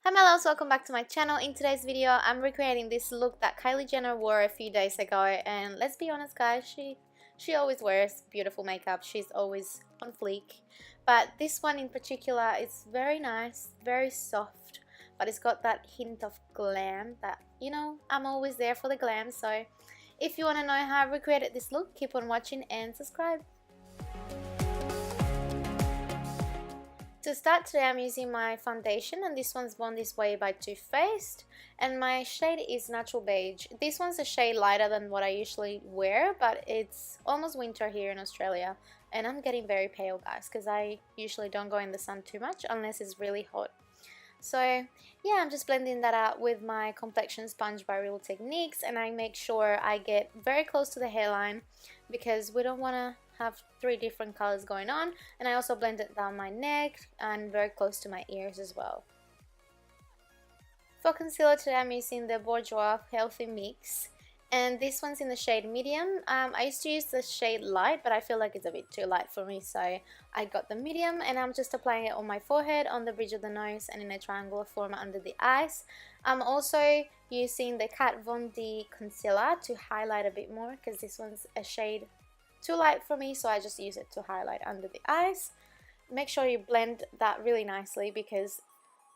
Hi my loves, welcome back to my channel. In today's video, I'm recreating this look that Kylie Jenner wore a few days ago, and let's be honest guys, she always wears beautiful makeup. She's always on fleek. But this one in particular is very nice, very soft, but it's got that hint of glam that, you know, I'm always there for the glam. So if you want to know how I recreated this look, keep on watching and subscribe. To start today, I'm using my foundation, and this one's Born This Way by Too Faced, and my shade is Natural Beige. This one's a shade lighter than what I usually wear, but it's almost winter here in Australia, and I'm getting very pale guys, because I usually don't go in the sun too much unless it's really hot. So yeah, I'm just blending that out with my complexion sponge by Real Techniques, and I make sure I get very close to the hairline because we don't want to have three different colors going on. And I also blend it down my neck and very close to my ears as well. For concealer today, I'm using the Bourjois Healthy mix, and this one's in the shade medium. I used to use the shade light, but I feel like it's a bit too light for me, so I got the medium, and I'm just applying it on my forehead, on the bridge of the nose, and in a triangular form under the eyes. I'm also using the Kat Von D concealer to highlight a bit more because this one's a shade too light for me, so I just use it to highlight under the eyes. Make sure you blend that really nicely because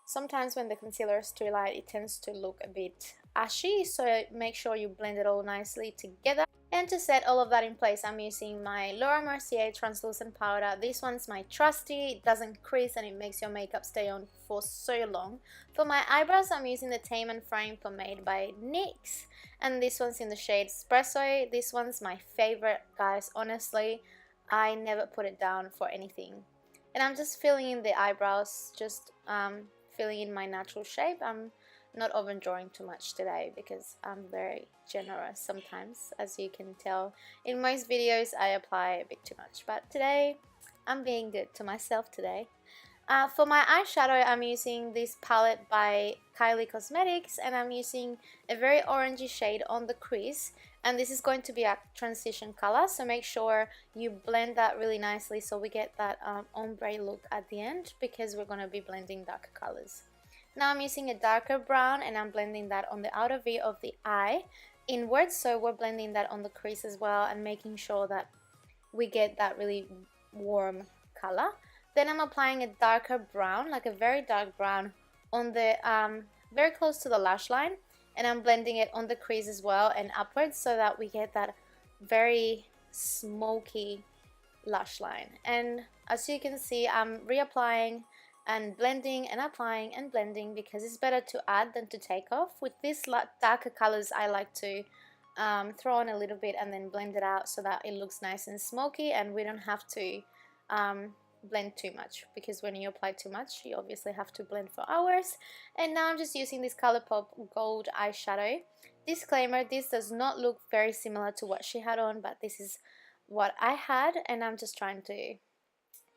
sometimes when the concealer is too light, it tends to look a bit ashy, so make sure you blend it all nicely together. And to set all of that in place, I'm using my Laura Mercier translucent powder. This one's my trusty, it doesn't crease and it makes your makeup stay on for so long. For my eyebrows, I'm using the Tame and Frame pomade by NYX, and this one's in the shade Espresso. This one's my favorite guys, honestly. I never put it down for anything. And I'm just filling in the eyebrows, just filling in my natural shape. I'm not overdrawing too much today because I'm very generous sometimes, as you can tell. In most videos I apply a bit too much, but today I'm being good to myself today. For my eyeshadow, I'm using this palette by Kylie Cosmetics, and I'm using a very orangey shade on the crease, and this is going to be a transition color, so make sure you blend that really nicely so we get that ombre look at the end, because we're going to be blending darker colors. Now I'm using a darker brown, and I'm blending that on the outer V of the eye inwards, so we're blending that on the crease as well and making sure that we get that really warm color. Then I'm applying a darker brown, like a very dark brown, on the very close to the lash line, and I'm blending it on the crease as well and upwards so that we get that very smoky lash line. And as you can see, I'm reapplying and blending and applying and blending because it's better to add than to take off. With these darker colors, I like to throw on a little bit and then blend it out so that it looks nice and smoky, and we don't have to blend too much, because when you apply too much you obviously have to blend for hours. And now I'm just using this ColourPop gold eyeshadow. Disclaimer, this does not look very similar to what she had on, but this is what I had, and I'm just trying to,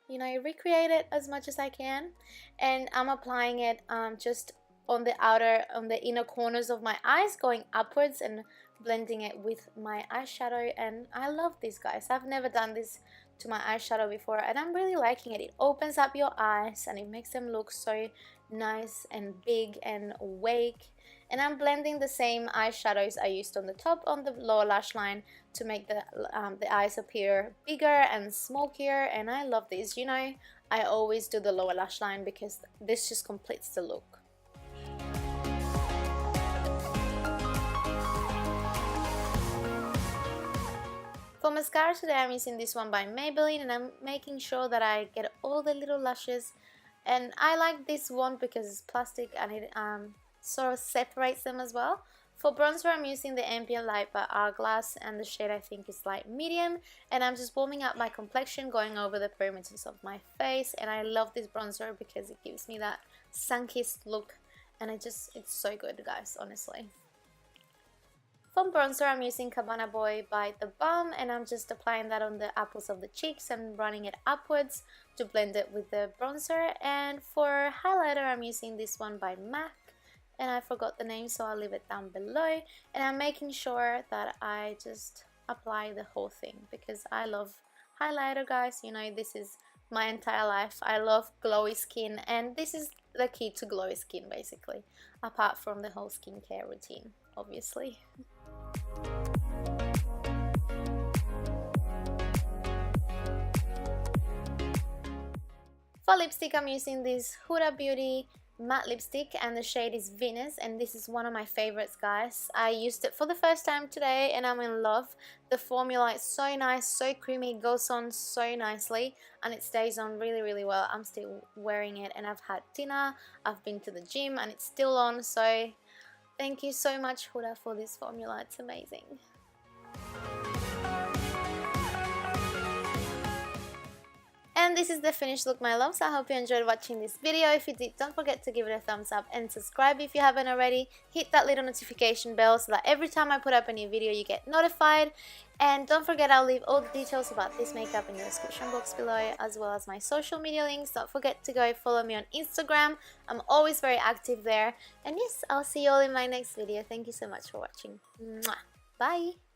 you know, recreate it as much as I can. And I'm applying it just on the inner corners of my eyes, going upwards and blending it with my eyeshadow. And I love this guys, I've never done this to my eyeshadow before, and I'm really liking it. It opens up your eyes and it makes them look so nice and big and awake. And I'm blending the same eyeshadows I used on the top, on the lower lash line, to make the eyes appear bigger and smokier. And I love this, you know, I always do the lower lash line because this just completes the look. For mascara today, I'm using this one by Maybelline, and I'm making sure that I get all the little lashes. And I like this one because it's plastic and it sort of separates them as well. For bronzer, I'm using the Ambient Light by Hourglass, and the shade I think is light medium. And I'm just warming up my complexion, going over the perimeters of my face. And I love this bronzer because it gives me that sun-kissed look, and it's so good guys, honestly. For bronzer, I'm using Cabana Boy by the Balm, and I'm just applying that on the apples of the cheeks and running it upwards to blend it with the bronzer. And for highlighter, I'm using this one by MAC, and I forgot the name, so I'll leave it down below. And I'm making sure that I just apply the whole thing because I love highlighter guys. You know, this is my entire life. I love glowy skin, and this is the key to glowy skin basically, apart from the whole skincare routine, obviously. For lipstick, I'm using this Huda Beauty matte lipstick, and the shade is Venus, and this is one of my favorites, guys. I used it for the first time today and I'm in love. The formula is so nice, so creamy, it goes on so nicely, and it stays on really well. I'm still wearing it, and I've had dinner, I've been to the gym, and it's still on. So thank you so much, Huda, for this formula. It's amazing. And this is the finished look, my loves. I hope you enjoyed watching this video. If you did, don't forget to give it a thumbs up and subscribe if you haven't already. Hit that little notification bell so that every time I put up a new video you get notified. And don't forget, I'll leave all the details about this makeup in the description box below, as well as my social media links. Don't forget to go follow me on Instagram. I'm always very active there. And yes, I'll see you all in my next video. Thank you so much for watching. Mwah. Bye!